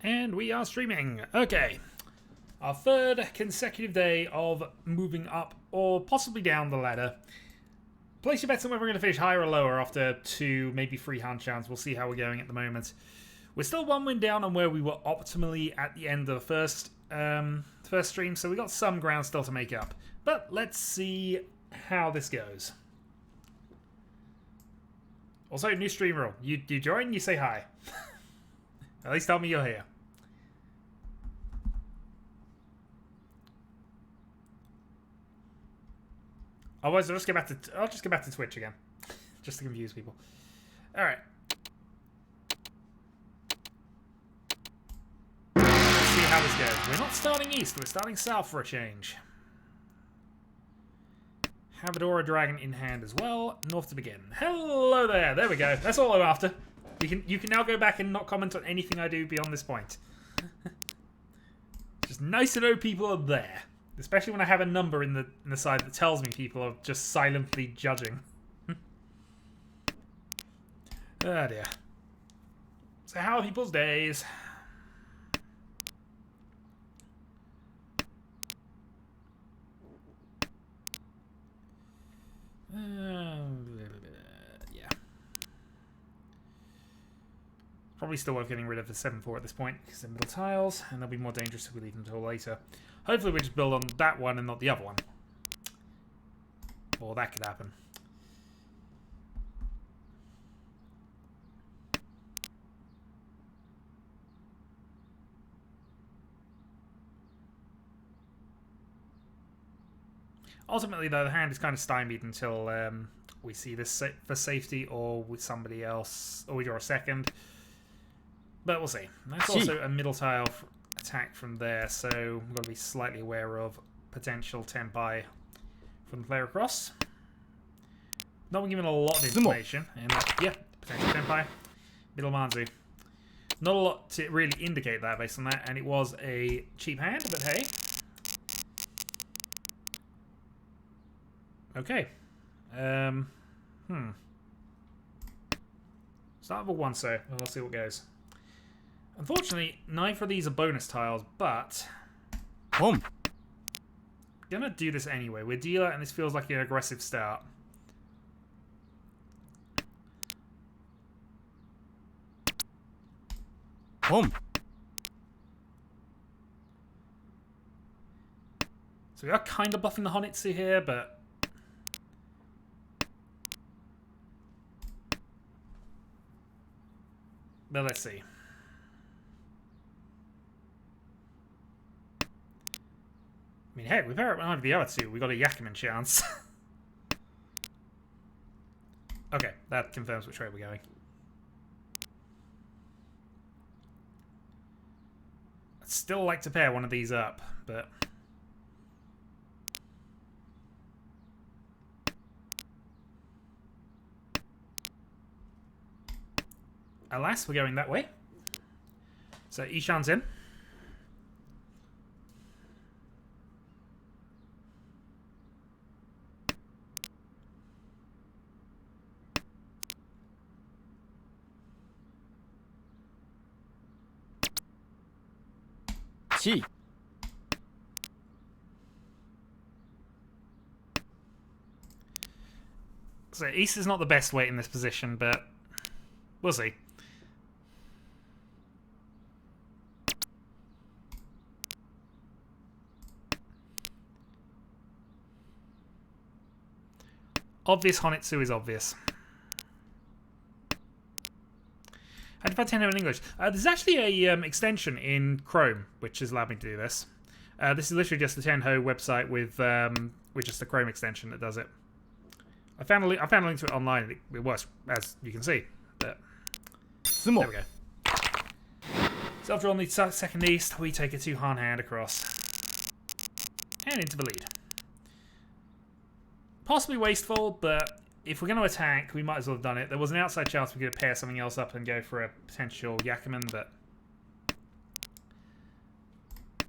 And we are streaming. Okay. Our third consecutive day of moving up or possibly down the ladder. Place your bets on whether we're going to finish higher or lower after 2, maybe 3 hand chance. We'll see how we're going at the moment. We're still 1 win down on where we were optimally at the end of the first stream, so we got some ground still to make up. But let's see how this goes. Also, new stream rule. You join, you say hi. At least tell me you're here. Otherwise, I'll just get back to Twitch again, just to confuse people. All right. Let's see how this goes. We're not starting east. We're starting south for a change. Havadora Dragon in hand as well. North to begin. Hello there. There we go. That's all I'm after. You can now go back and not comment on anything I do beyond this point. Just nice to know people are there. Especially when I have a number in the side that tells me people are just silently judging. Oh dear. So how are people's days? Yeah. Probably still worth getting rid of the 7-4 at this point because they're middle tiles, and they'll be more dangerous if we leave them until later. Hopefully we just build on that one and not the other one. Or that could happen. Ultimately, though, the hand is kind of stymied until we see this for safety or with somebody else, or we draw a second. But we'll see. That's also a middle tile attack from there, so we've got to be slightly aware of potential tempai from the player across. Not been given a lot of information. And yeah, potential tempai. Middle Manzu. Not a lot to really indicate that based on that, and it was a cheap hand, but hey. Okay. Start with a 1, so we'll see what goes. Unfortunately, neither of these are bonus tiles, but I'm gonna do this anyway. We're dealer, and this feels like an aggressive start. So we are kind of buffing the Honitsu here, but let's see. I mean, heck, we've over the other 2. We got a Yakuman chance. Okay, that confirms which way we're going. I'd still like to pair one of these up, but alas, we're going that way. So Ishan's in. So East is not the best weight in this position, but we'll see. Obvious Honitsu is obvious. How do you find Tenhou in English? There's actually a extension in Chrome which has allowed me to do this. This is literally just the Tenhou website with just the Chrome extension that does it. I found a link to it online. It works, as you can see. But there we go. So after on the second east, we take a 2-hand hand across and into the lead. Possibly wasteful, but if we're going to attack, we might as well have done it. There was an outside chance we could pair something else up and go for a potential Yakuman,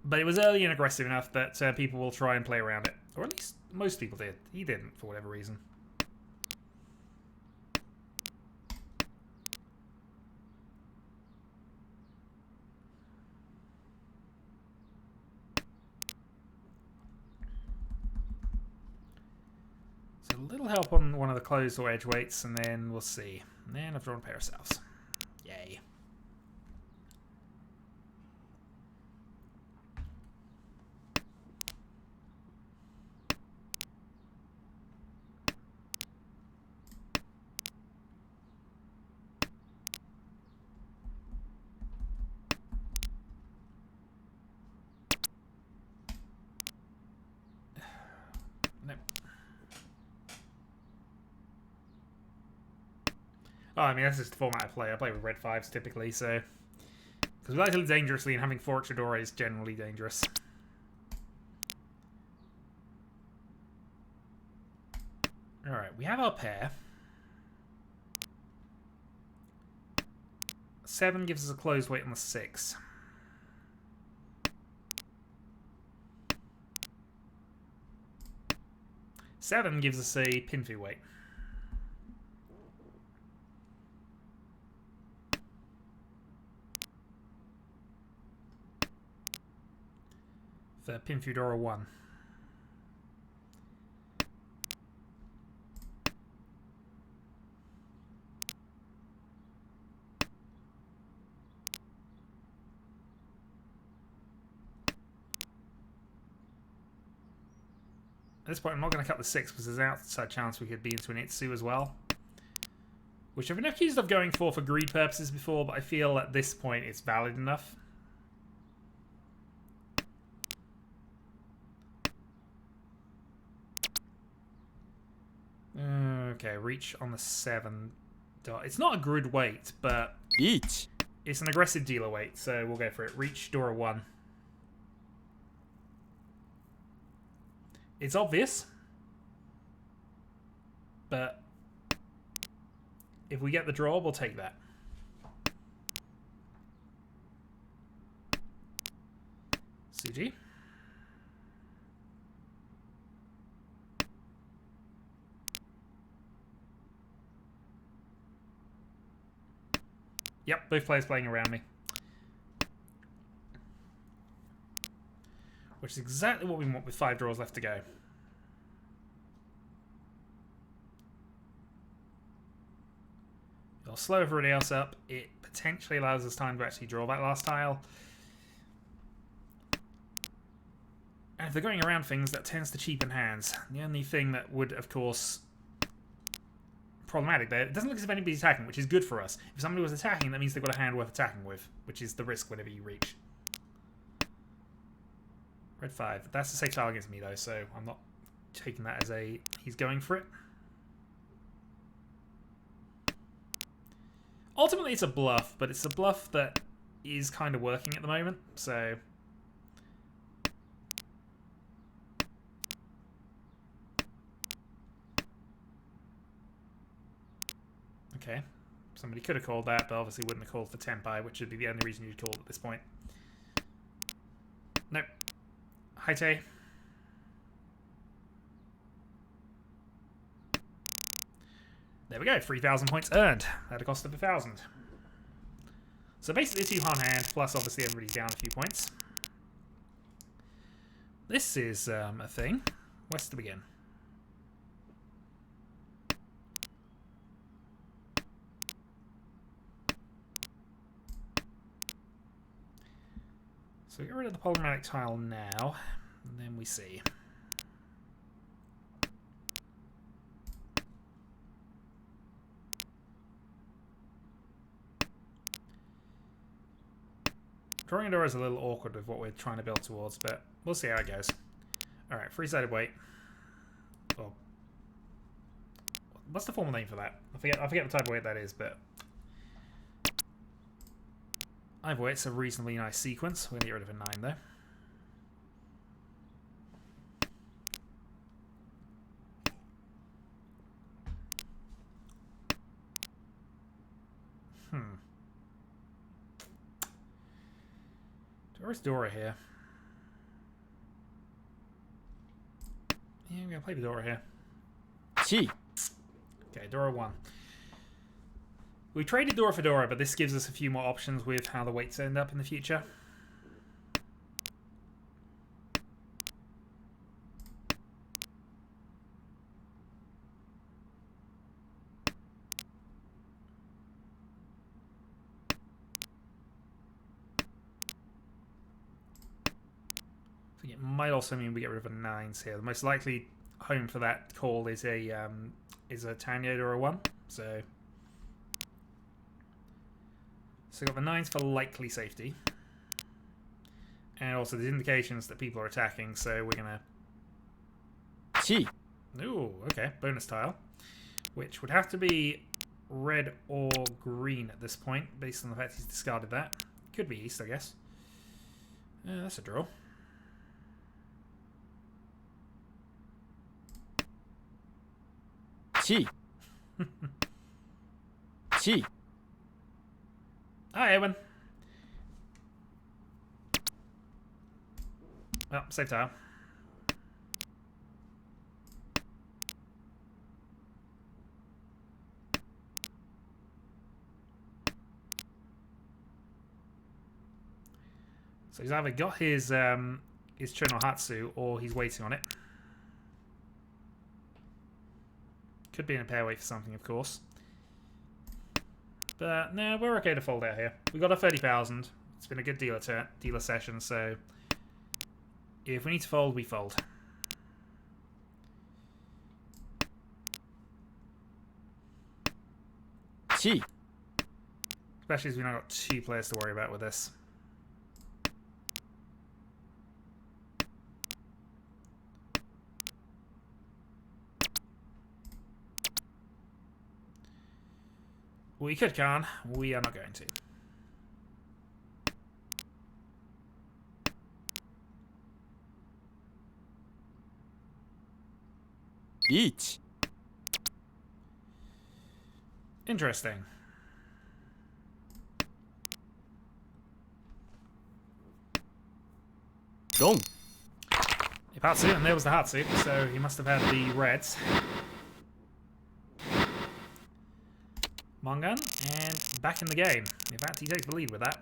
but it was early and aggressive enough that people will try and play around it. Or at least most people did. He didn't, for whatever reason. a little help on one of the closed or edge weights, and then we'll see. And then I've drawn a pair of selves. Yay. Oh, I mean, that's just the format I play. I play with red 5s typically, so... Because we like to live dangerously, and having 4 Chidora is generally dangerous. Alright, we have our pair. 7 gives us a closed weight on the 6. Seven gives us a pinfu weight. For pinfu Dora 1. At this point, I'm not going to cut the 6 because there's an outside chance we could be into an Itsu as well. Which I've been accused of going for greed purposes before, but I feel at this point it's valid enough. Okay, reach on the 7. It's not a grid weight, but Each. It's an aggressive dealer weight, so we'll go for it. Reach Dora 1. It's obvious, but if we get the draw, we'll take that. Suji. Yep, both players playing around me. Which is exactly what we want with 5 draws left to go. It'll slow everybody else up. It potentially allows us time to actually draw that last tile. And if they're going around things, that tends to cheapen hands. The only thing that would, of course, problematic there, it doesn't look as if anybody's attacking, which is good for us. If somebody was attacking, that means they've got a hand worth attacking with, which is the risk whenever you reach. Red 5. That's a safe tile against me, though, so I'm not taking that as a... He's going for it. Ultimately, it's a bluff, but it's a bluff that is kind of working at the moment, so... Okay. Somebody could have called that, but obviously wouldn't have called for Tenpai, which would be the only reason you'd call at this point. Nope. Haite. There we go, 3,000 points earned at a cost of 1,000. So basically 2 on hand, plus obviously everybody's down a few points. This is a thing. Where's to begin? So get rid of the problematic tile now, and then we see. Drawing a door is a little awkward with what we're trying to build towards, but we'll see how it goes. Alright, 3-sided weight. Well, what's the formal name for that? I forget the type of weight that is, but... Either way, it's a reasonably nice sequence. We're going to get rid of a 9, though. Where's Dora here? Yeah, we're going to play the Dora here. Chi. Okay, Dora 1. We traded Dora for Dora, but this gives us a few more options with how the weights end up in the future. It might also mean we get rid of a 9s here. The most likely home for that call is a Tanhou or a 1. So we got the 9s for likely safety. And also there's indications that people are attacking, so we're gonna... Ooh, okay, bonus tile. Which would have to be red or green at this point, based on the fact he's discarded that. Could be east, I guess. That's a draw. Hi, Ewan. Well, save tile. So he's either got his Chun or Hatsu, or he's waiting on it. Could be in a pair wait for something, of course. But no, we're okay to fold out here. We got a 30,000. It's been a good dealer session, so if we need to fold, we fold. Especially as we've now got 2 players to worry about with this. We could Khan. We are not going to. Riichi. Interesting. Dong. Hatsu, and there was the Hatsu, so he must have had the reds. Mongun, and back in the game. In fact, he takes the lead with that.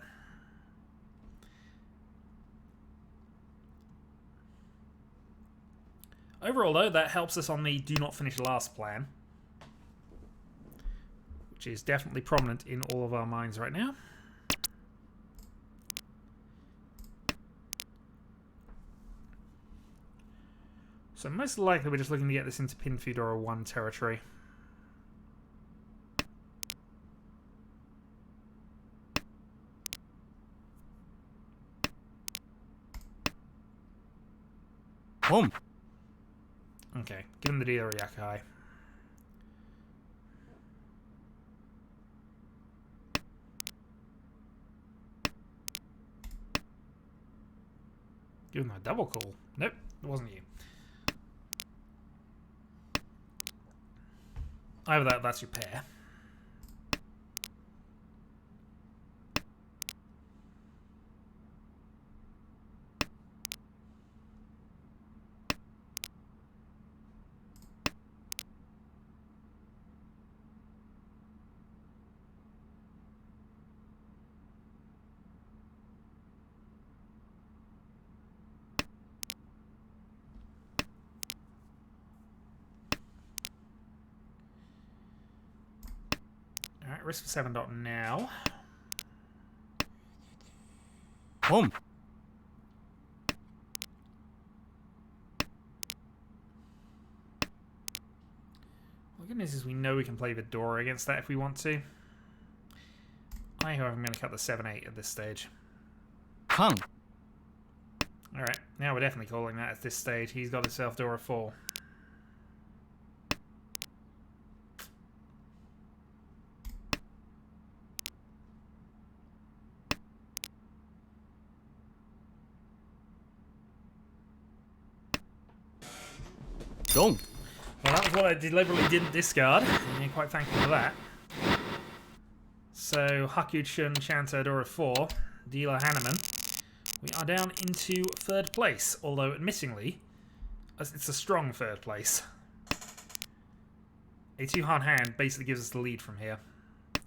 Overall, though, that helps us on the do not finish last plan, which is definitely prominent in all of our minds right now. So most likely we're just looking to get this into Pin Fudora 1 territory. Home. Okay, give him the dealer Yakai. Give him a double call. Nope, it wasn't you. Either that's your pair. Alright, risk for 7 dot now. Home. Well, the good news is we know we can play Vidora against that if we want to. I, however, am going to cut the 7-8 at this stage. Kang. Alright, now we're definitely calling that at this stage. He's got himself Dora 4. Dong. Well, that was what I deliberately didn't discard. I'm quite thankful for that. So, Haku Chun, Shanta, Dora 4, dealer Hanneman. We are down into 3rd place, although admittingly, it's a strong 3rd place. A 2-hand hand basically gives us the lead from here.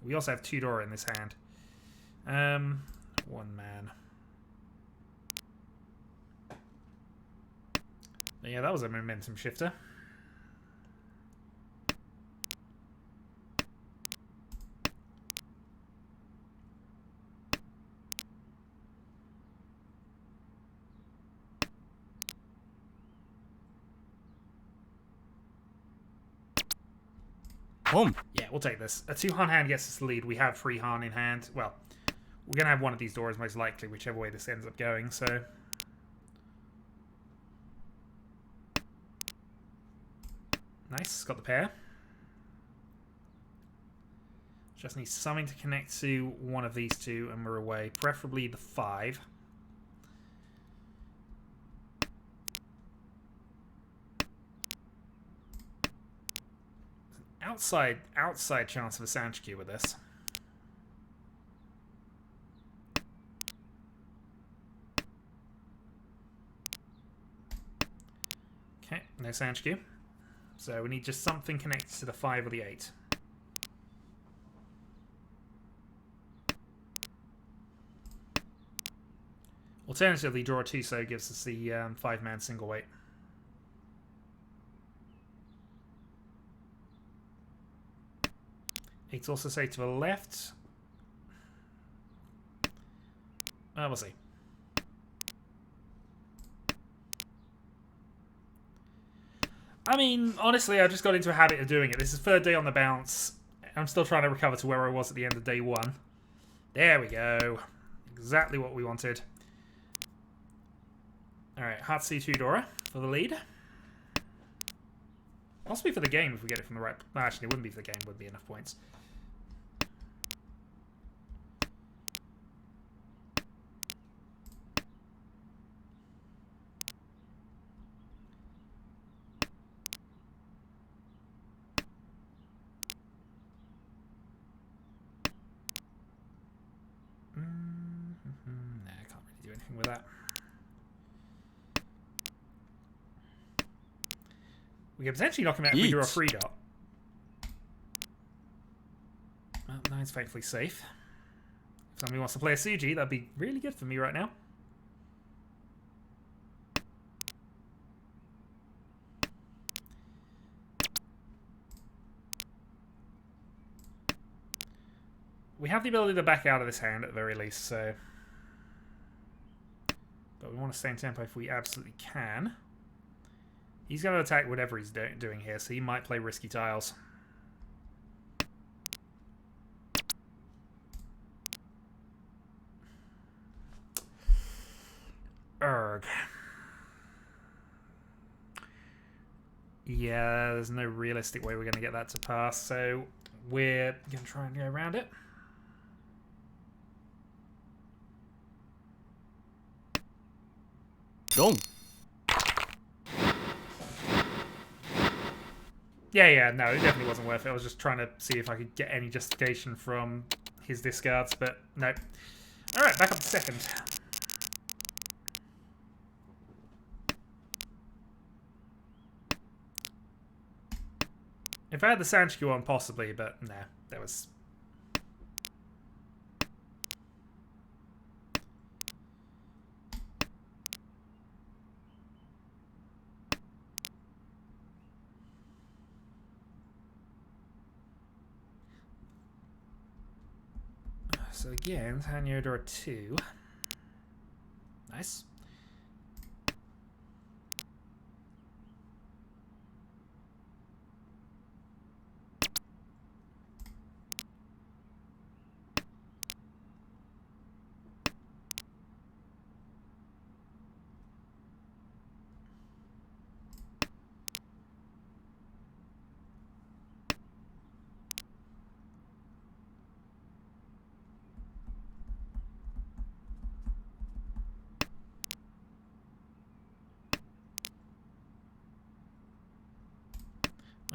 We also have 2 Dora in this hand. 1 man. Yeah, that was a momentum shifter. Boom. Yeah, we'll take this. A 2 Han hand gets us the lead. We have 3 Han in hand. Well, we're going to have one of these doors most likely, whichever way this ends up going, so... Nice, got the pair. Just need something to connect to one of these two and we're away. Preferably the 5. Outside chance of a Sanchku with this. Okay, no Sanchku. So we need just something connected to the 5 or the 8. Alternatively, draw a 2 so gives us the 5-man single weight. It's also say to the left. We'll see. I mean, honestly, I just got into a habit of doing it. This is 3rd day on the bounce. I'm still trying to recover to where I was at the end of day 1. There we go. Exactly what we wanted. Alright, Hatsu 2 Dora for the lead. Possibly for the game if we get it from the right... Actually, it wouldn't be for the game, would be enough points. Nah, I can't really do anything with that. We can potentially knock him out if we draw a 3 dot. Well, 9's thankfully safe. If somebody wants to play a Suji, that'd be really good for me right now. We have the ability to back out of this hand at the very least, so... But we want to stay in tempo if we absolutely can. He's going to attack whatever he's doing here, so he might play risky tiles. Urgh. Yeah, there's no realistic way we're going to get that to pass, so we're going to try and go around it. Dong. Yeah, no, it definitely wasn't worth it. I was just trying to see if I could get any justification from his discards, but no. Alright, back up to 2nd. If I had the Sanchku on, possibly, but no, there was... So again, Tanyodora 2. Nice.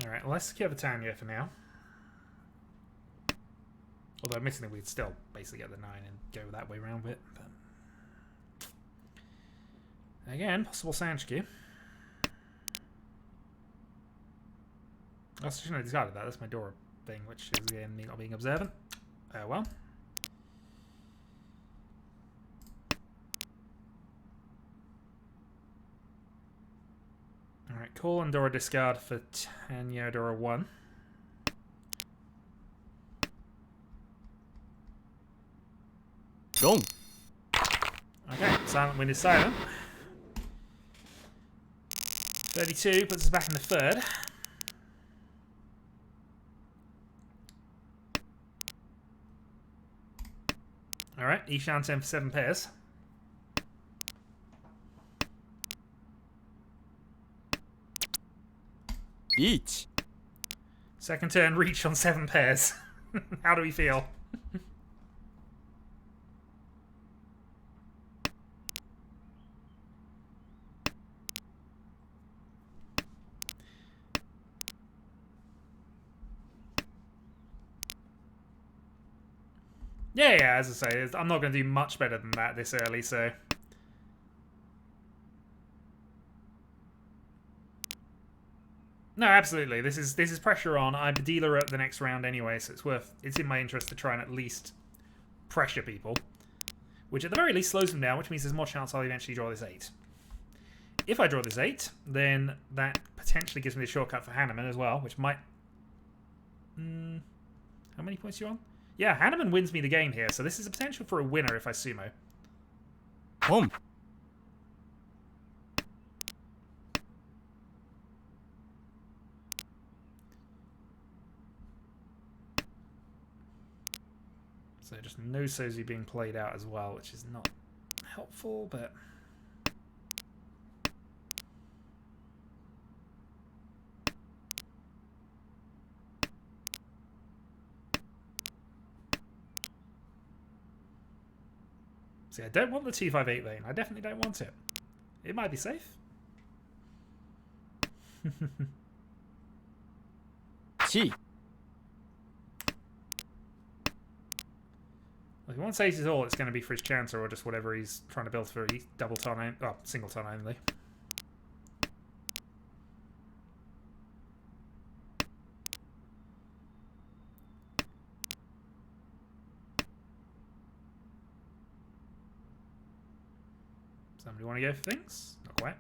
Alright, well, let's secure the Tanya for now. Although, admittedly, we'd still basically get the 9 and go that way around with it. But... Again, possible Sanchku. I shouldn't have discarded that. That's my Dora thing, which is, again, me not being observant. Oh, well. Alright, call and Dora discard for Tanya Dora 1. Dong. Okay, Silent Wind is silent. 32 puts us back in the 3rd. Alright, Ishan's in for 7 pairs. Riichi. Second turn, Reach on 7 pairs. How do we feel? Yeah, as I say, I'm not going to do much better than that this early, so... No, absolutely. This is pressure on. I'm a dealer at the next round anyway, so it's in my interest to try and at least pressure people. Which at the very least slows them down, which means there's more chance I'll eventually draw this 8. If I draw this 8, then that potentially gives me the shortcut for Hanneman as well, which might... How many points are you on? Yeah, Hanneman wins me the game here, so this is a potential for a winner if I sumo. Boom. So just no Sozu being played out as well, which is not helpful, but... See, I don't want the 258 lane. I definitely don't want it. It might be safe. Chi. Well, if he wants aces all, it's going to be for his chancer or just whatever he's trying to build for double ton, single ton only. Somebody want to go for things? Not quite.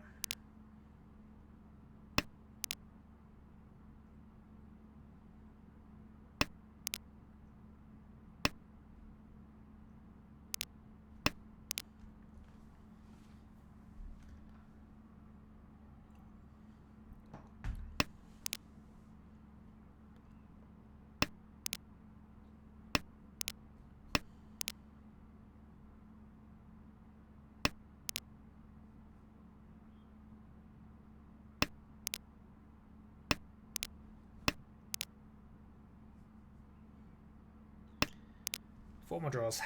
Four more draws.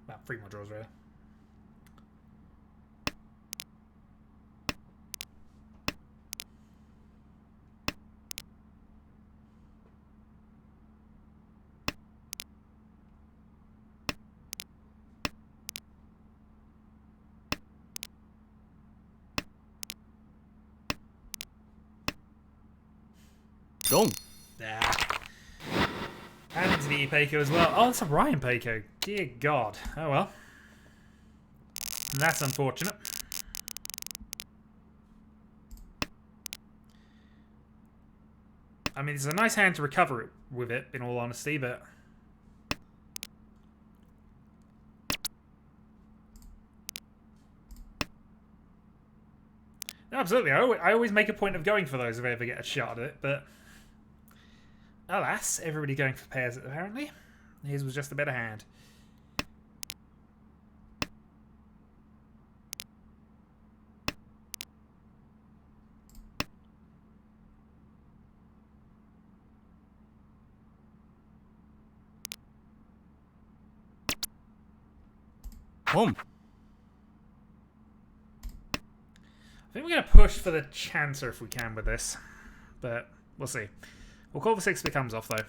Well, 3 more draws, really. Dong. Yeah. And into the Peiko as well. Oh, it's a Ryan Peiko. Dear God. Oh well. That's unfortunate. I mean, it's a nice hand to recover it with it, in all honesty, but... No, absolutely. I always make a point of going for those if I ever get a shot at it, but... Alas, everybody going for pairs, apparently. His was just a better hand. Boom. I think we're going to push for the chancer if we can with this, but we'll see. We'll call the 6 if it comes off, though.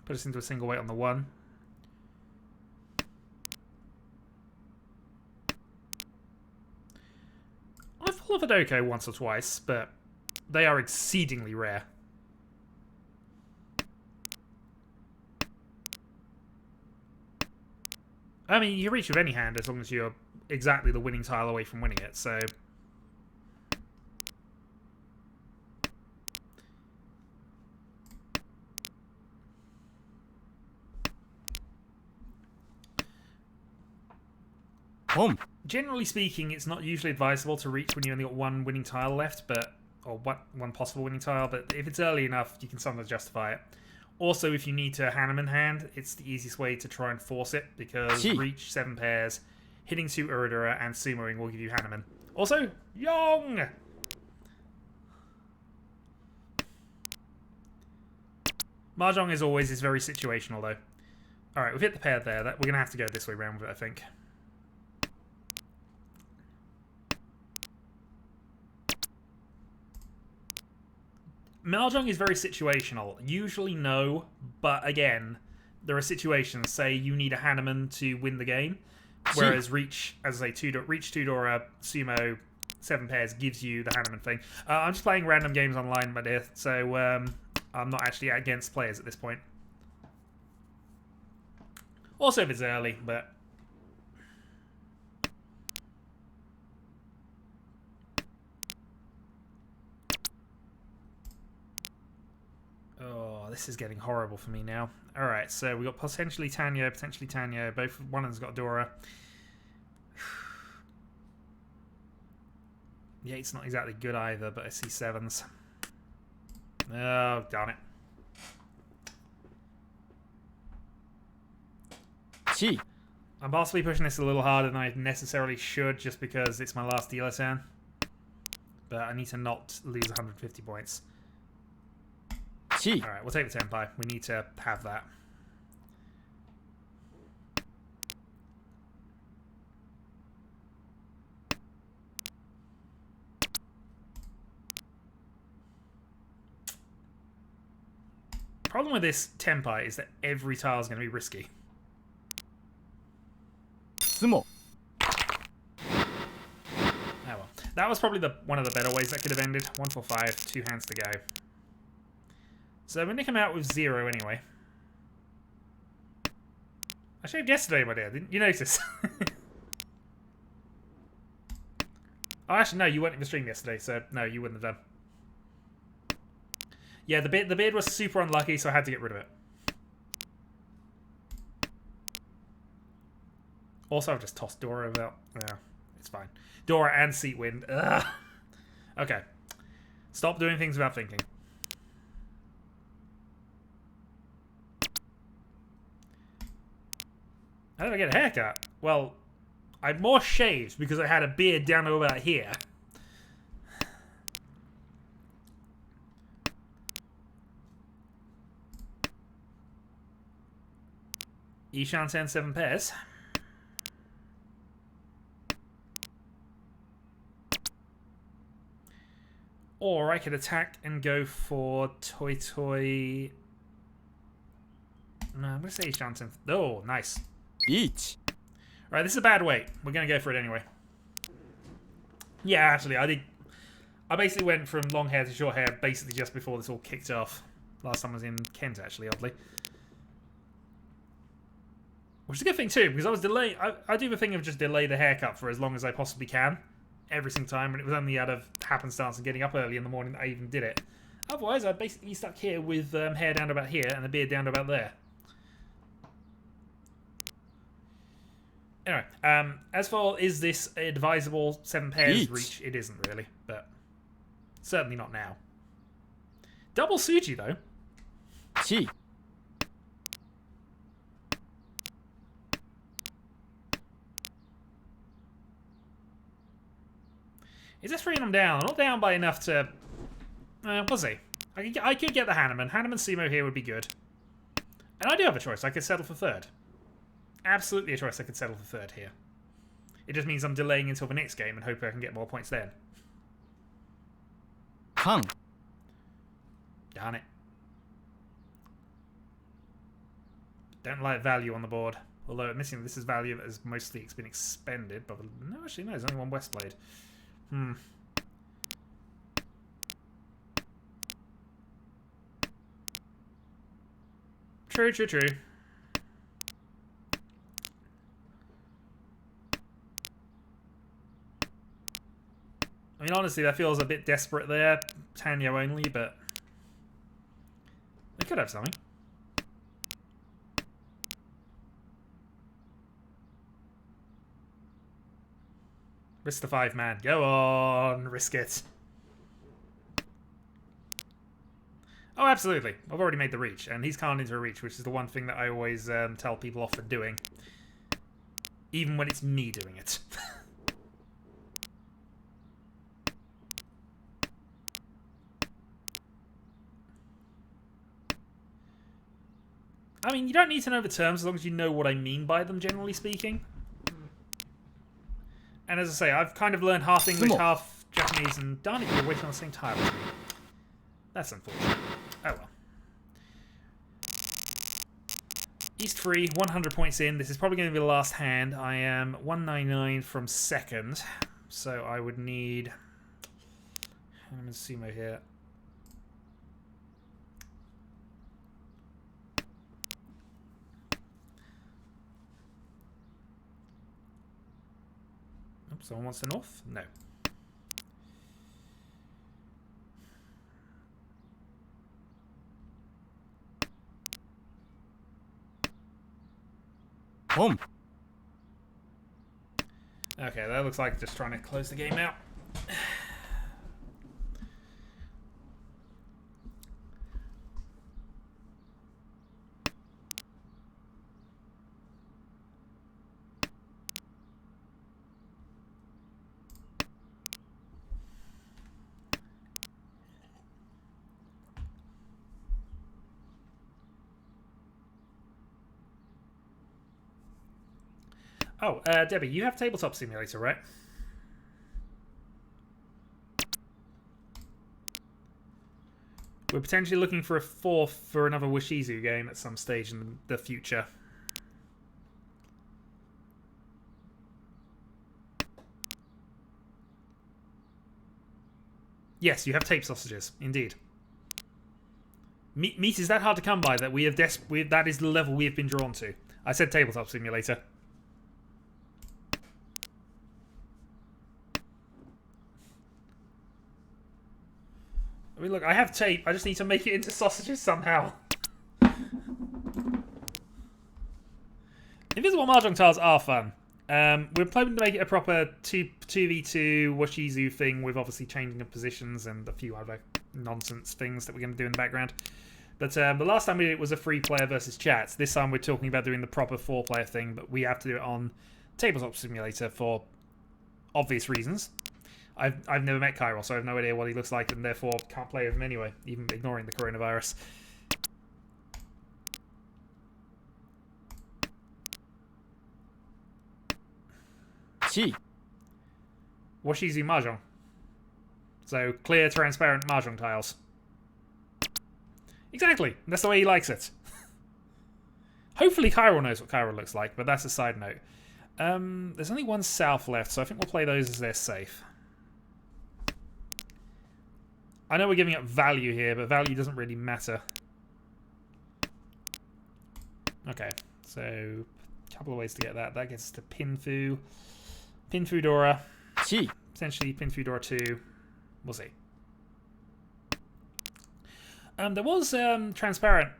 Put us into a single weight on the 1. I've pulled off a Doko once or twice, but they are exceedingly rare. I mean, you reach with any hand as long as you're exactly the winning tile away from winning it, so... Boom. Generally speaking, it's not usually advisable to reach when you only got one winning tile left, but or one possible winning tile, but if it's early enough, you can sometimes justify it. Also, if you need to Hanneman hand, it's the easiest way to try and force it, because Gee. reach 7 pairs, hitting 2 Uridura, and sumoing will give you Hanneman. Also, Yong! Mahjong, as always, is very situational, though. Alright, we've hit the pair there. We're going to have to go this way round with it, I think. Mahjong is very situational. Usually no, but again, there are situations, say you need a Hanneman to win the game, whereas Reach, as I say, Reach 2 Dora, Sumo, 7 pairs gives you the Hanneman thing. I'm just playing random games online, my dear, so I'm not actually against players at this point. Also, if it's early, but... Oh, this is getting horrible for me now. Alright, so we've got potentially Tenhou. Both, one of them's got Dora. Yeah, it's not exactly good either, but I see 7s. Oh, darn it. Chi. I'm possibly pushing this a little harder than I necessarily should, just because it's my last dealer turn. But I need to not lose 150 points. Chi. Alright, we'll take the Tenpai. We need to have that. Problem with this Tenpai is that every tile is going to be risky. Sumo. Oh well. That was probably one of the better ways that could have ended. 1, 4, 5, 2 hands to go. So we're going to come out with 0 anyway. I shaved yesterday, my dear. Didn't you notice? Oh, actually, no, you weren't in the stream yesterday, so no, you wouldn't have done. Yeah, the beard was super unlucky, so I had to get rid of it. Also, I've just tossed Dora without... Yeah, it's fine. Dora and Seat Wind. Ugh. Okay. Stop doing things without thinking. How did I get a haircut? Well, I'm more shaved because I had a beard down to about here. Ishan sends 7 pairs. Or I could attack and go for Toy Toy. No, I'm going to say Ishan sends. Oh, nice. Riichi. Right, this is a bad weight. We're going to go for it anyway. Yeah, actually, I basically went from long hair to short hair basically just before this all kicked off. Last time I was in Kent, actually, oddly. Which is a good thing too, because I was delaying. I do the thing of just delay the haircut for as long as I possibly can, every single time, and it was only out of happenstance and getting up early in the morning that I even did it. Otherwise, I'd basically stuck here with hair down to about here and the beard down to about there. Anyway, as for is this advisable 7 pairs reach? It isn't really, but certainly not now. Double Suji though. Chi. Is this freeing them down? Not down by enough to... we'll see. I could get the Hanneman. Hanneman Sumo here would be good. And I do have a choice. I could settle for 3rd. Absolutely a choice I could settle for 3rd here. It just means I'm delaying until the next game and hoping I can get more points then. Kang. Darn it. Don't like value on the board. Although admitting this is value that has mostly been expended. But no, actually no, there's only 1 Westblade. True. I mean, honestly, that feels a bit desperate there. Tenhou only, but they could have something. Risk the 5-man. Go on, risk it. Oh, Oh, absolutely. I've already made the reach, and he's can't into a reach, which is the one thing that I always tell people off for doing. Even when it's me doing it. I mean, you don't need to know the terms as long as you know what I mean by them, generally speaking. And as I say, I've kind of learned half English, half Japanese, and darn it, you're waiting on the same tile as me. That's unfortunate. Oh well. East 3, 100 points in. This is probably going to be the last hand. I am 199 from second, so I would need... I'm in sumo here. Someone wants to north? No. Home. Okay, that looks like just trying to close the game out. Oh, Debbie, you have Tabletop Simulator, right? We're potentially looking for a fourth for another Washizu game at some stage in the future. Yes, you have tape sausages, indeed. Meat is that hard to come by that we have that is the level we have been drawn to. I said Tabletop Simulator. I mean, look, I have tape. I just need to make it into sausages somehow. Invisible Mahjong tiles are fun. We're planning to make it a proper 2v2 Washizu thing with obviously changing of positions and a few other nonsense things that we're going to do in the background. But the last time we did it was a 3-player versus chats. This time we're talking about doing the proper 4-player thing, but we have to do it on Tabletop Simulator for obvious reasons. I've never met Kyril, so I have no idea what he looks like, and therefore can't play with him anyway, even ignoring the coronavirus. Chi. Washizu Mahjong. So, clear, transparent Mahjong tiles. Exactly! That's the way he likes it. Hopefully Kyril knows what Kyril looks like, but that's a side note. There's only one south left, so I think we'll play those as they're safe. I know we're giving up value here, but value doesn't really matter. Okay, so a couple of ways to get that. That gets us to Pinfu. Pinfu Dora. Chi. Potentially Pinfu Dora 2. We'll see. There was transparent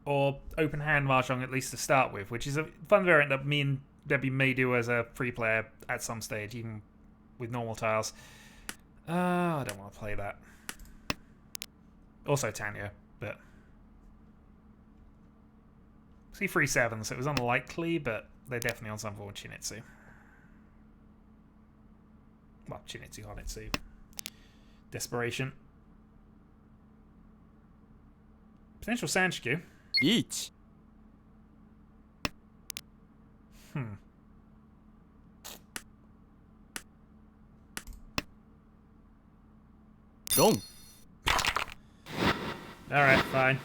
or open hand Mahjong at least to start with, which is a fun variant that me and Debbie may do as a free player at some stage, even with normal tiles. I don't want to play that. Also Tanya, but... See 3-7, so it was unlikely, but they're definitely on some form with Chinitsu. Well, Chinitsu, Honitsu. Desperation. Potential Sanshikyu. Riichi. Dong. Alright, fine.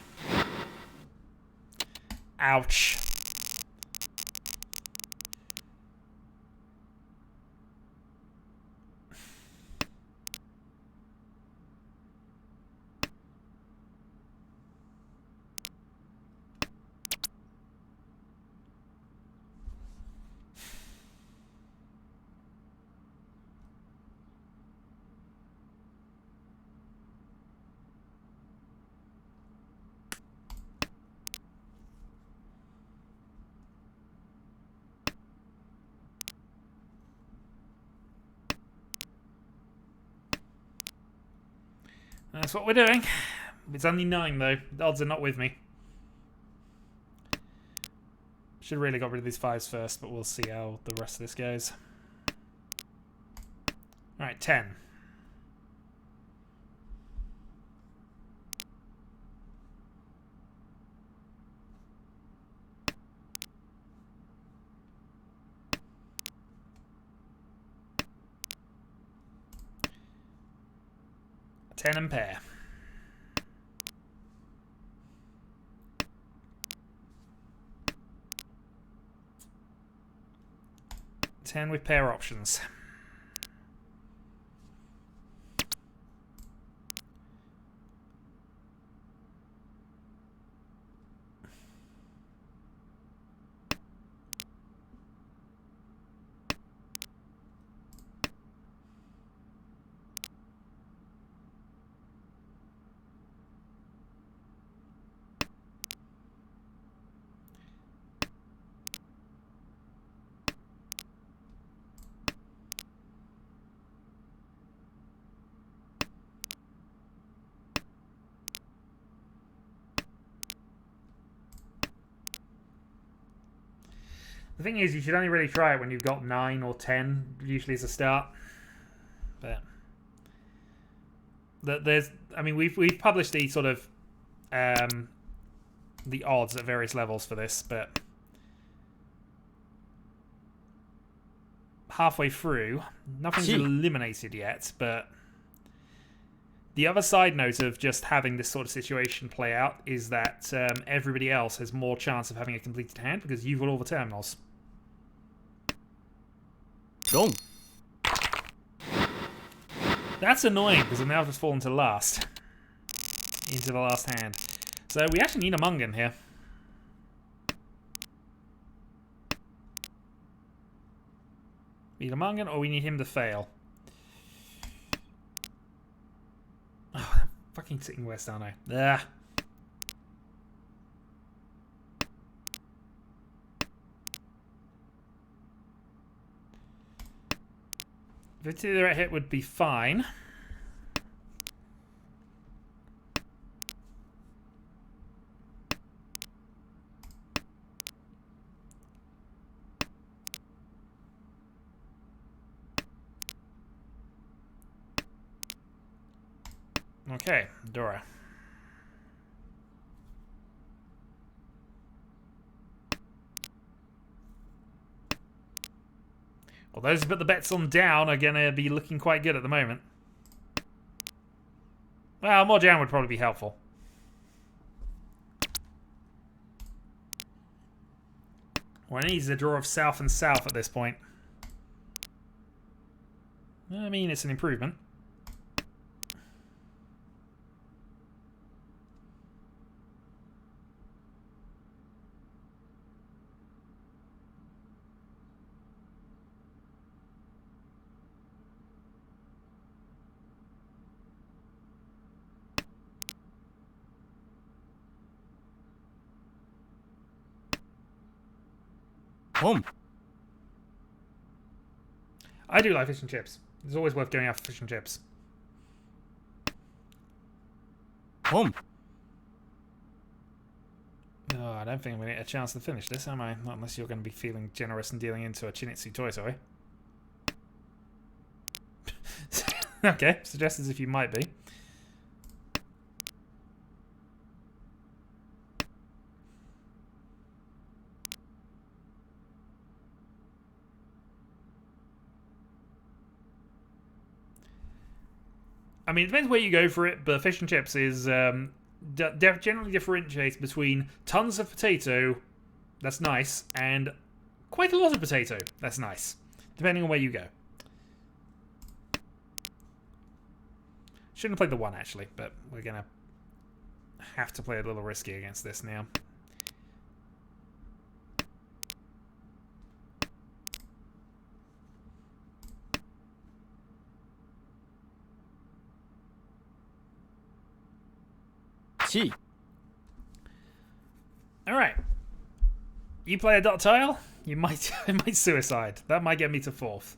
Ouch. That's what we're doing. It's only 9 though. The odds are not with me. Should really got rid of these 5s first, but we'll see how the rest of this goes. Alright, 10. Ten and pair. 10 with pair options. The thing is, you should only really try it when you've got 9 or 10, usually as a start. But there's, I mean, we've published the sort of the odds at various levels for this, but halfway through, nothing's eliminated yet. But the other side note of just having this sort of situation play out is that everybody else has more chance of having a completed hand because you've got all the terminals. Gong. That's annoying because I've now just fallen to last. Into the last hand. So we actually need a Mungan here. We need a Mungan or we need him to fail. Oh, I'm fucking sitting west, aren't I? Ah. If it's the right hit would be fine. Okay, Dora. Well, those who put the bets on down are going to be looking quite good at the moment. Well, more down would probably be helpful. Well, it needs a draw of south and south at this point. I mean, it's an improvement. Home. I do like fish and chips. It's always worth going out for fish and chips. Home. Oh, I don't think I'm going to get a chance to finish this, am I? Not unless you're going to be feeling generous and dealing into a Chinitsu toy toy. Okay, suggest as if you might be. I mean, it depends where you go for it, but fish and chips is generally differentiates between tons of potato, that's nice, and quite a lot of potato, that's nice, depending on where you go. Shouldn't have played the 1 actually, but we're gonna have to play a little risky against this now. Alright. You play a dot tile, you might suicide. That might get me to 4th.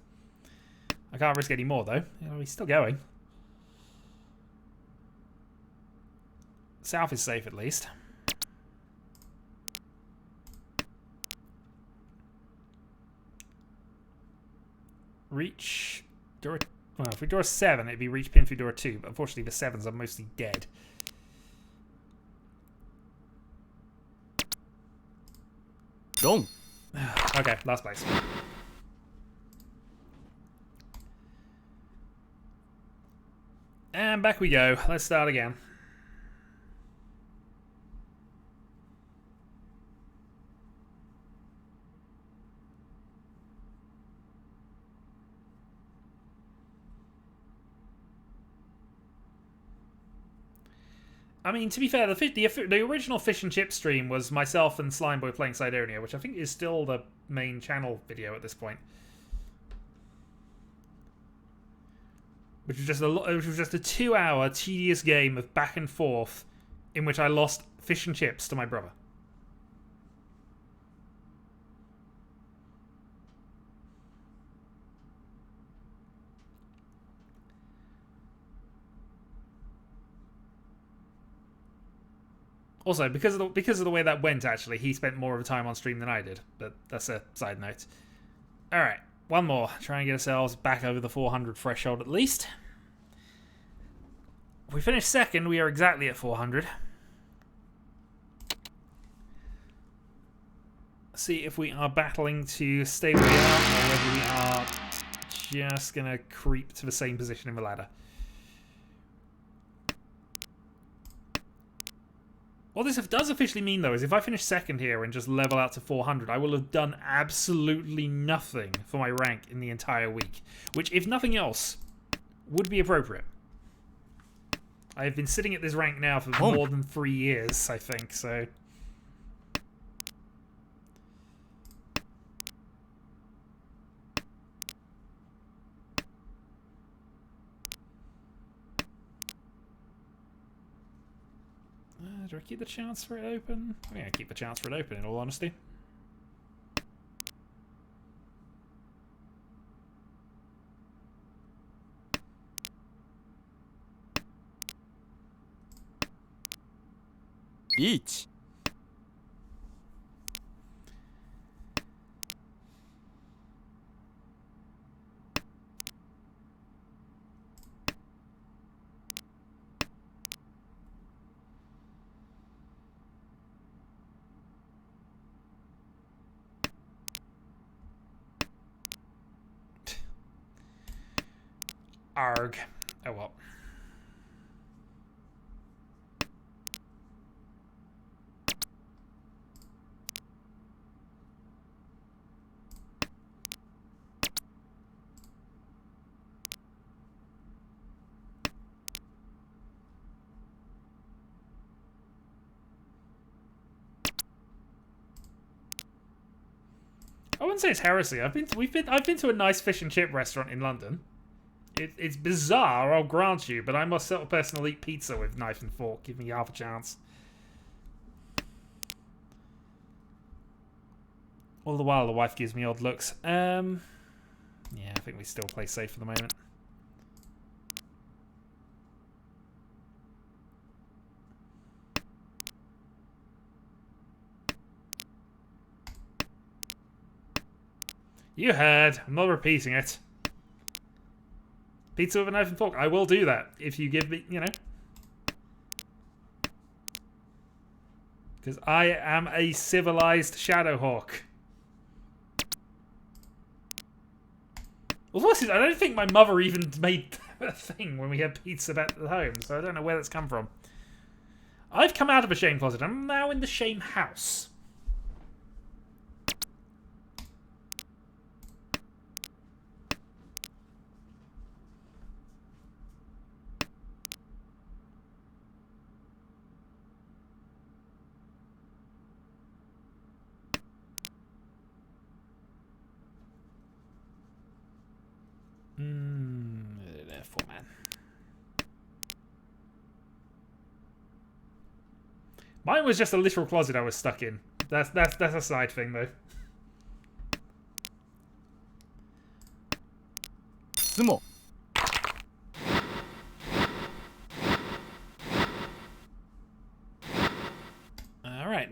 I can't risk any more though. He's still going. South is safe at least. Reach. Door. Well, if we draw a 7, it'd be reach pin through door 2. But unfortunately, the 7s are mostly dead. Dong. Okay, last place. And back we go. Let's start again. I mean, to be fair, the original Fish and Chip stream was myself and Slimeboy playing Sidonia, which I think is still the main channel video at this point. Which was just a 2-hour tedious game of back and forth, in which I lost fish and chips to my brother. Also, because of the way that went, actually, he spent more of the time on stream than I did. But that's a side note. Alright, one more. Try and get ourselves back over the 400 threshold at least. If we finish second, we are exactly at 400. See if we are battling to stay where we are, or whether we are just going to creep to the same position in the ladder. What this does officially mean, though, is if I finish second here and just level out to 400, I will have done absolutely nothing for my rank in the entire week. Which, if nothing else, would be appropriate. I have been sitting at this rank now for more than 3 years, I think, so... do I keep the chance for it open? I'm going to keep the chance for it open, in all honesty. Riichi. Arg. Oh well. I wouldn't say it's heresy. I've been to a nice fish and chip restaurant in London. It's bizarre, I'll grant you, but I'm a sort of person who'll eat pizza with knife and fork. Give me half a chance. All the while, the wife gives me odd looks. Yeah, I think we still play safe for the moment. You heard. I'm not repeating it. Pizza with a knife and fork. I will do that if you give me, you know. Because I am a civilized Shadowhawk. Well, I don't think my mother even made a thing when we had pizza back at home, so I don't know where that's come from. I've come out of a shame closet. I'm now in the shame house. Therefore, man. Mine was just a literal closet I was stuck in. That's a side thing, though. Sumo.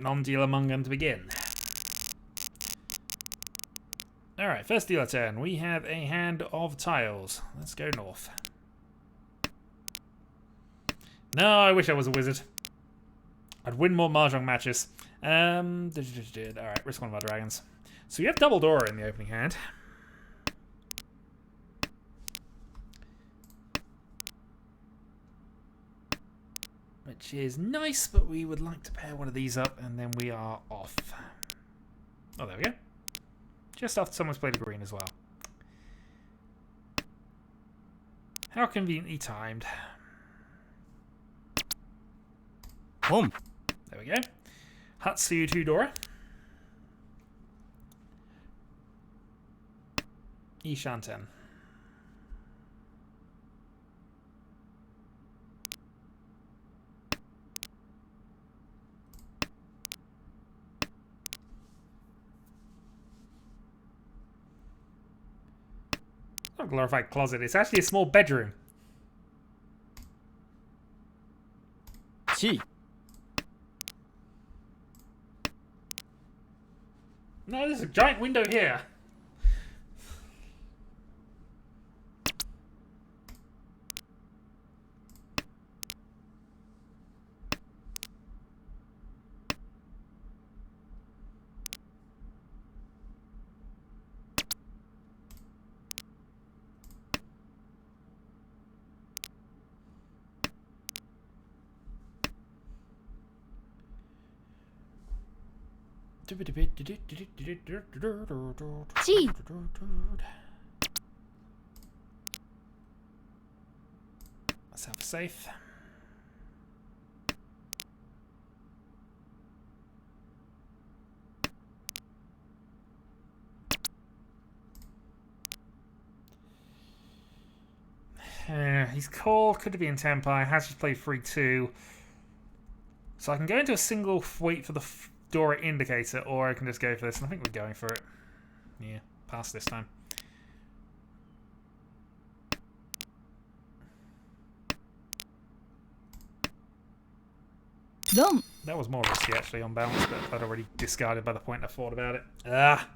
non-dealer Mungan to begin. Alright, first dealer turn. We have a hand of tiles. Let's go north. No, I wish I was a wizard. I'd win more Mahjong matches. Alright, risk one of our dragons. So you have double Dora in the opening hand. Which is nice, but we would like to pair one of these up, and then we are off. Oh, there we go. Just after someone's played a green as well. How conveniently timed. Home. There we go. Hatsuyu 2 Dora. Ishanten. Not a glorified closet, it's actually a small bedroom. Chi. No, there's a giant window here. Gee. Let's have a safe. He's called, could be in Tempai, has just played 3-2. So I can go into a single, wait for the Dora indicator, or I can just go for this, and I think we're going for it. Yeah, pass this time. Dom. That was more risky actually on balance, but I'd already discarded by the point I thought about it. Ah!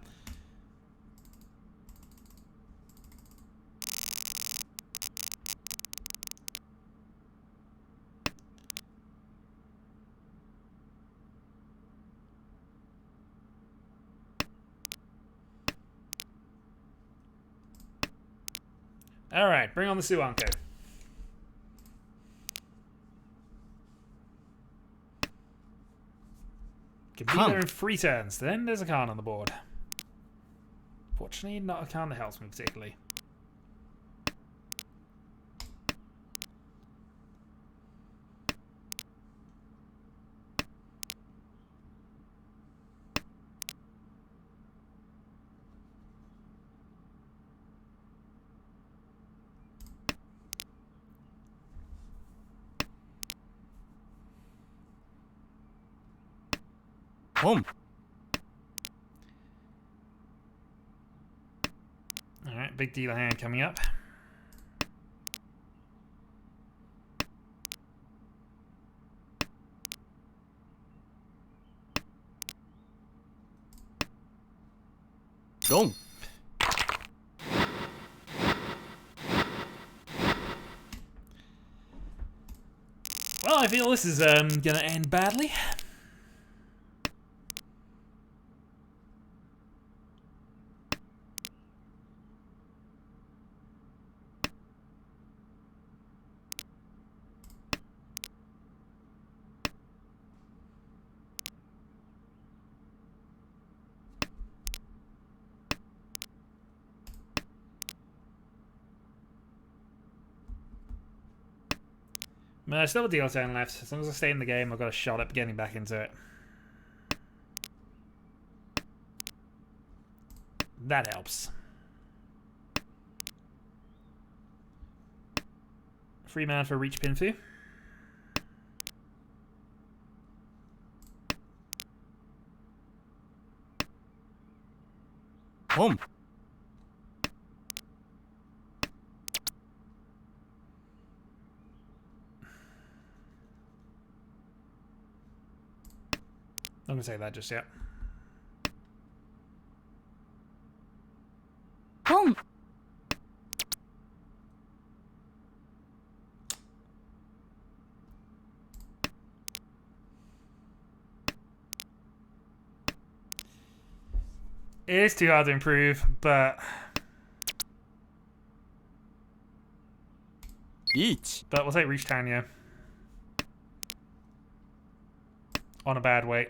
Alright, bring on the Suanko. Can be there in 3 turns. Then there's a Khan on the board. Fortunately, not a Khan that helps me particularly. Home. Alright, big dealer hand coming up. Long. Well, I feel this is gonna end badly. Still a deal turn left. As long as I stay in the game, I've got a shot at getting back into it. That helps. Free man for Riichi Pinfu. Home. I'm going to say that just yet. Home. It is too hard to improve, but... Riichi. But we'll take Riichi Tenhou. On a bad weight.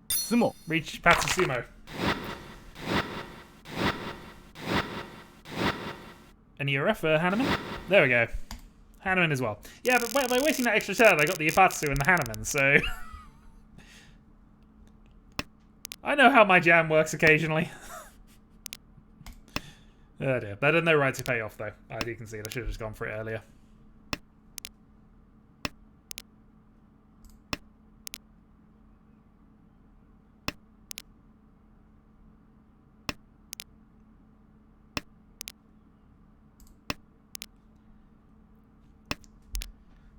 Sumo. Riichi Patsusumo. An ERF for Hanneman? There we go. Hanneman as well. Yeah, but by wasting that extra turn, I got the Ipatsu and the Hanneman, so... I know how my jam works occasionally. Oh dear. That had no right to pay off, though. I do concede. I should have just gone for it earlier.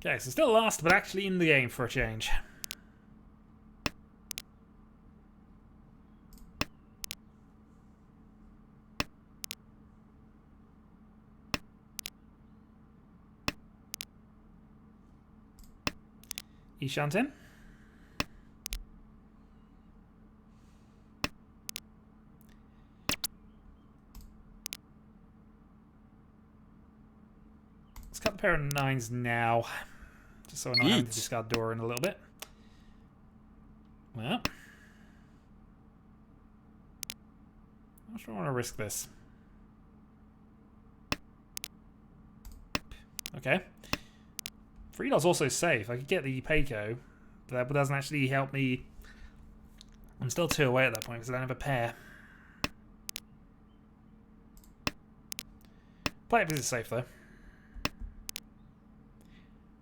Okay, so still last, but actually in the game for a change. Ishanten. Let's cut the pair of 9s now. Just so we're not having to discard Dora in a little bit. Well. I'm not sure I want to risk this. Okay. Freedom's also safe. I could get the Payco, but that doesn't actually help me. I'm still 2 away at that point because I don't have a pair. Play it because it's safe though.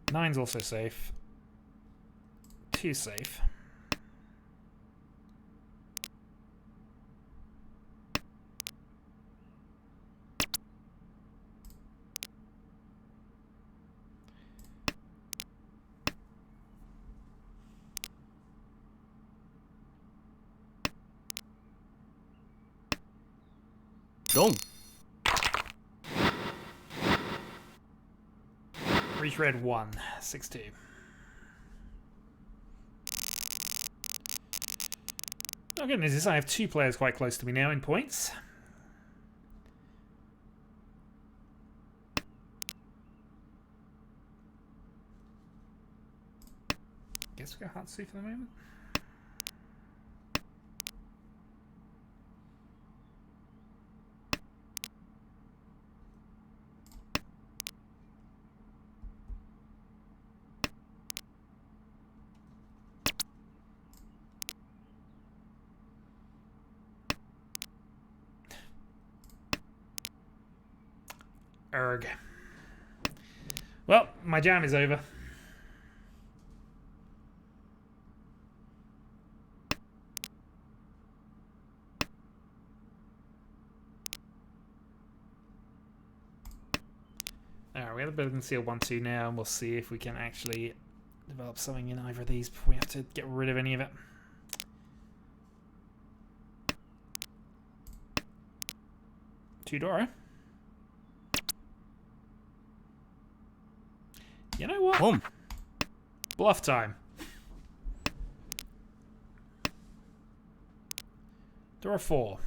9's also safe. 2's safe. Dong. Reach red 1, 6-2. Oh goodness, is I have 2 players quite close to me now in points. Guess we go Hatsu for the moment. Erg. Well, my jam is over. Alright, we have a bit of conceal 1-2 now, and we'll see if we can actually develop something in either of these before we have to get rid of any of it. Tudoro. You know what? Home. Bluff time. Draw 4.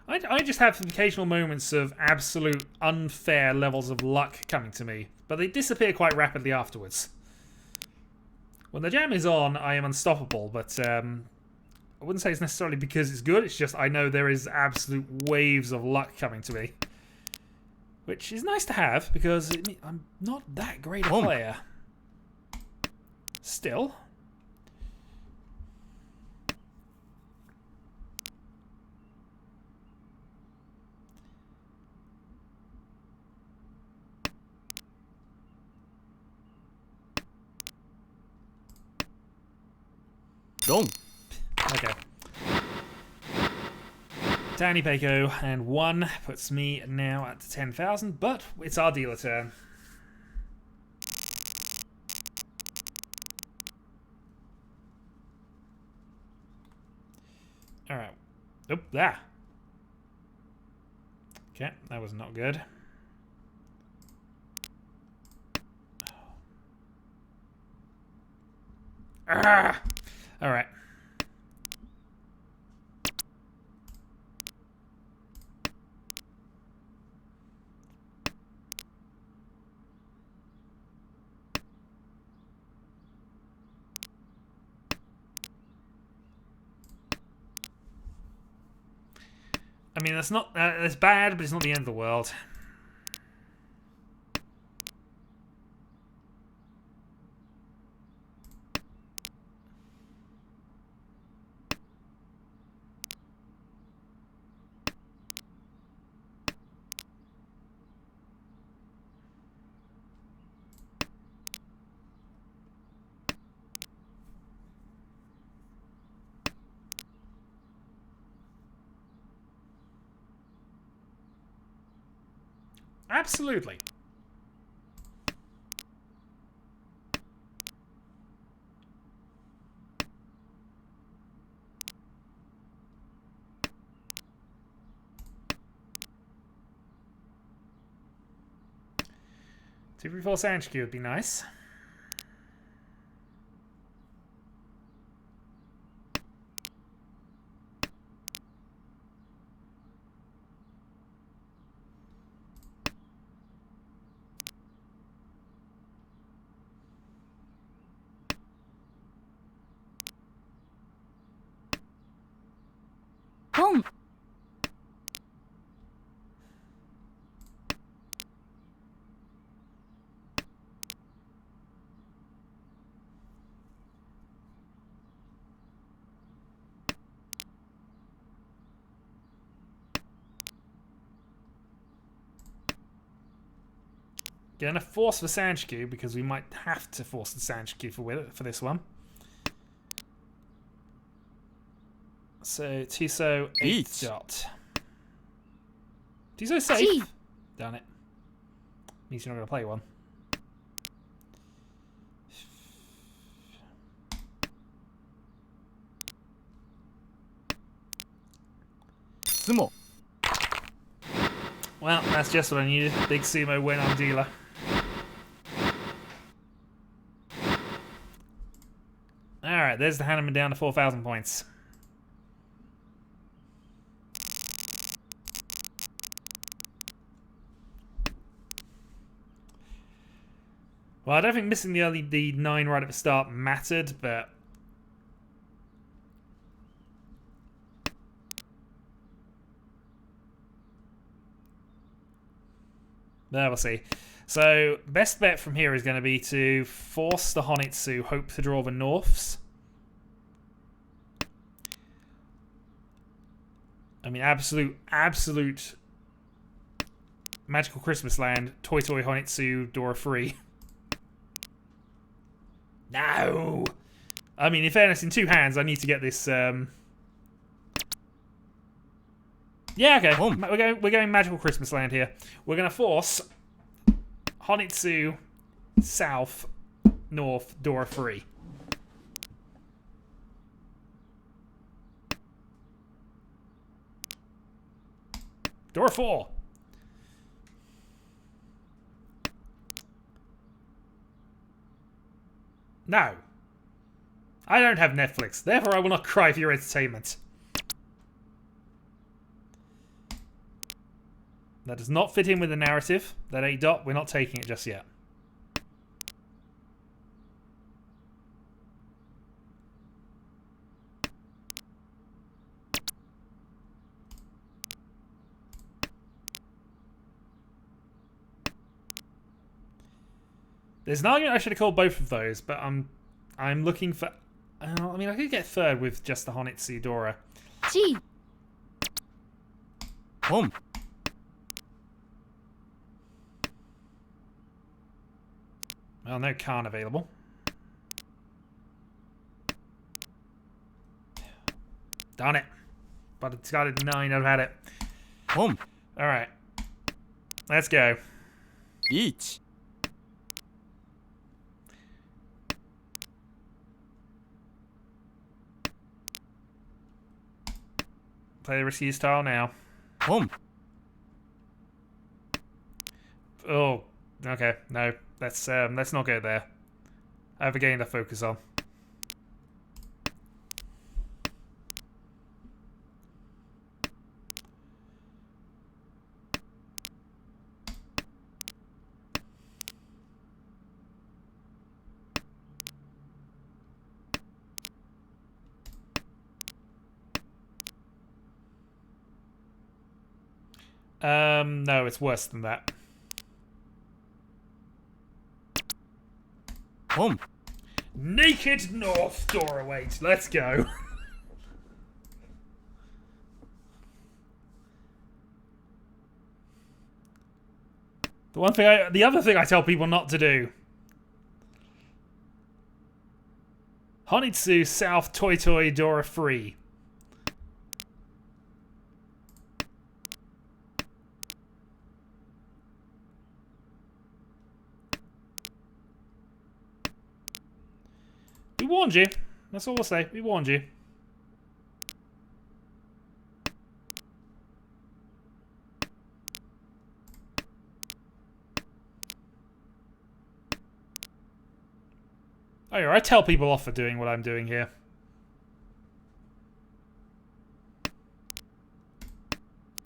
I just have occasional moments of absolute unfair levels of luck coming to me, but they disappear quite rapidly afterwards. When the jam is on, I am unstoppable, but I wouldn't say it's necessarily because it's good, it's just I know there is absolute waves of luck coming to me. Which is nice to have, because I'm not that great a player. Still. ドン Okay. Danny Bako and 1 puts me now at 10,000, but it's our dealer turn. Alright. Oop, there. Okay, that was not good. Ah! Alright. I mean, that's not it's bad, but it's not the end of the world. Absolutely. Two, three, four Sanchku would be nice. Boom. Gonna force the Sanchku because we might have to force the Sanchku for this one. So Tiso 8 Riichi. dot. Tiso safe. Darn it. Means you're not gonna play one. Sumo. Well, that's just what I needed. Big sumo win on dealer. Alright, there's the Hanneman down to 4,000 points. Well, I don't think missing the 9 right at the start mattered, but there, we'll see. So, best bet from here is going to be to force the Honitsu, hope to draw the Norths. I mean, absolute Magical Christmas Land, Toy Toy Honitsu, Dora free. No! I mean, in fairness, in 2 hands, I need to get this, Yeah, okay. We're going Magical Christmas Land here. We're going to force Honitsu, South, North, Dora free. Dora 4. No. I don't have Netflix, therefore I will not cry for your entertainment. That does not fit in with the narrative. That 8 dot, we're not taking it just yet. There's an argument I should have called both of those, but I'm looking for... I mean, I could get 3rd with just the Honitsu Dora. G. Home. Well, no Khan available. Darn it. But it's got a 9. I've had it. Home. Alright. Let's go. Riichi. Play the risky style now. Home. Oh, okay. No, let's not go there. I have a game to focus on. No, it's worse than that. Home. Naked North door awaits. Let's go. The other thing I tell people not to do. Honitsu South Toy Toy Dora free. We warned you. That's all we'll say. We warned you. Oh yeah, I tell people off for doing what I'm doing here.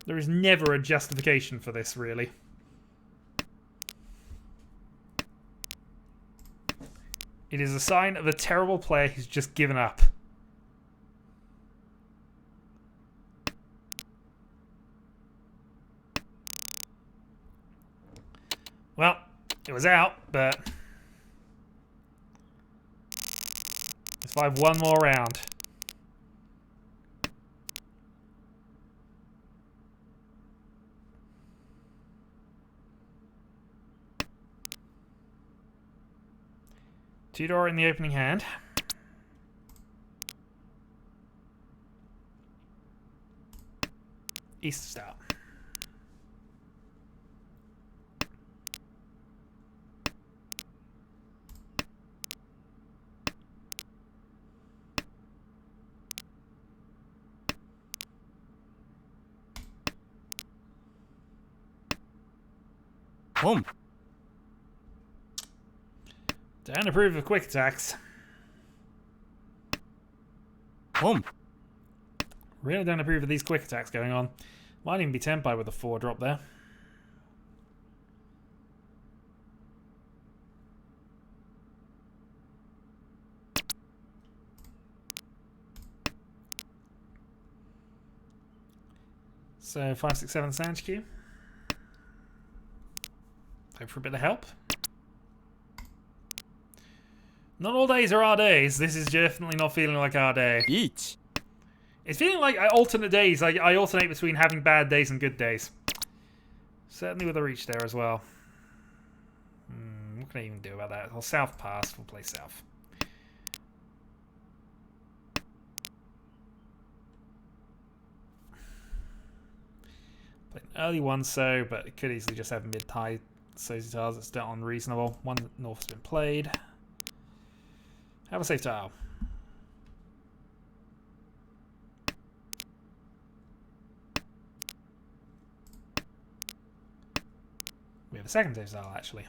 There is never a justification for this, really. It is a sign of a terrible player who's just given up. Well, it was out, but let's survive one more round. Two-door in the opening hand. East style. Home. Don't approve of quick attacks. Home. Really don't approve of these quick attacks going on. Might even be tempi with a 4 drop there. So 5, 6, 7 sandwich queue. Hope for a bit of help. Not all days are our days. This is definitely not feeling like our day. Riichi. It's feeling like alternate days. I alternate between having bad days and good days. Certainly with a reach there as well. What can I even do about that? Well, south pass. We'll play south. Play an early one so, but it could easily just have mid-high Sozy tiles. It's not unreasonable. One north has been played. Have a safe tile. We have a second safe tile, actually.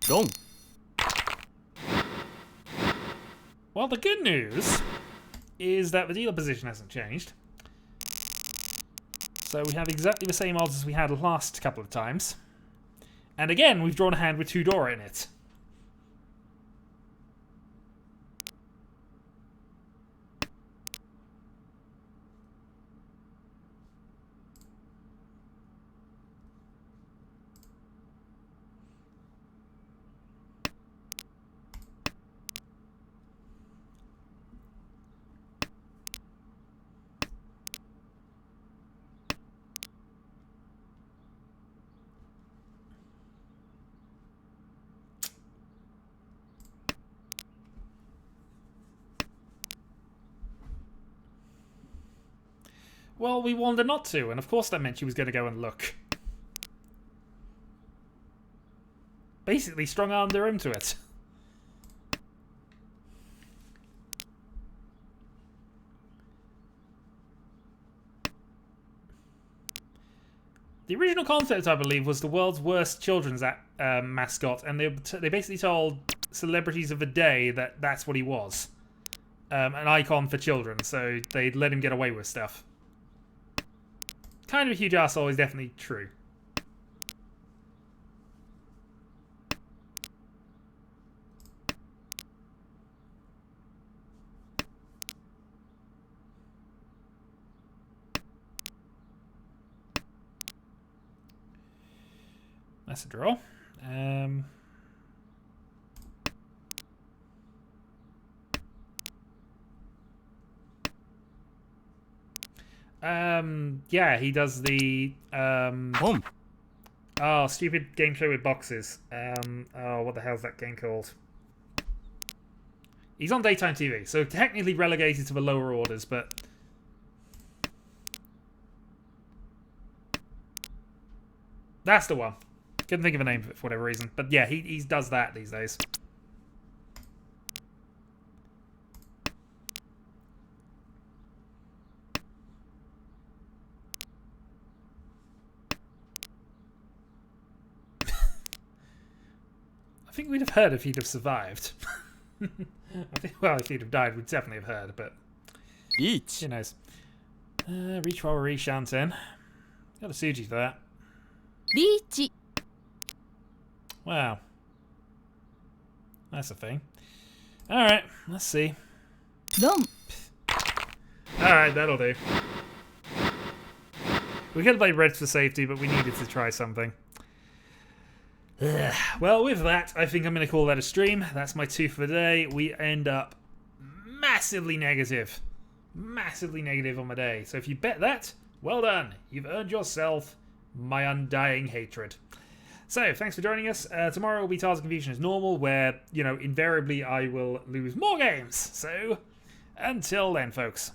Gong. Well, the good news is that the dealer position hasn't changed. So we have exactly the same odds as we had last couple of times. And again, we've drawn a hand with 2 Dora in it. Well, we warned her not to, and of course that meant she was going to go and look. Basically strong-armed her into it. The original concept, I believe, was the world's worst children's mascot, and they basically told celebrities of the day that that's what he was. An icon for children, so they'd let him get away with stuff. Kind of a huge arsehole is definitely true. That's a draw. Yeah, he does the Home. oh, stupid game show with boxes. Oh, what the hell's that game called? He's on daytime TV, so technically relegated to the lower orders, but that's the one. Couldn't think of a name for it for whatever reason. But yeah, he does that these days. I think we'd have heard if he'd have survived. I think, well, if he'd have died, we'd definitely have heard, but Riichi. who knows. Reach while we're re-chanting. Got a Suji for that. Riichi. Wow. That's a thing. Alright, let's see. Dom. Alright, that'll do. We could have played Reds for safety, but we needed to try something. Ugh. Well, with that, I think I'm going to call that a stream. That's my 2 for the day. We end up massively negative. Massively negative on my day. So if you bet that, well done. You've earned yourself my undying hatred. So, thanks for joining us. Tomorrow will be Tiles of Confusion as normal, where, you know, invariably I will lose more games. So, until then, folks.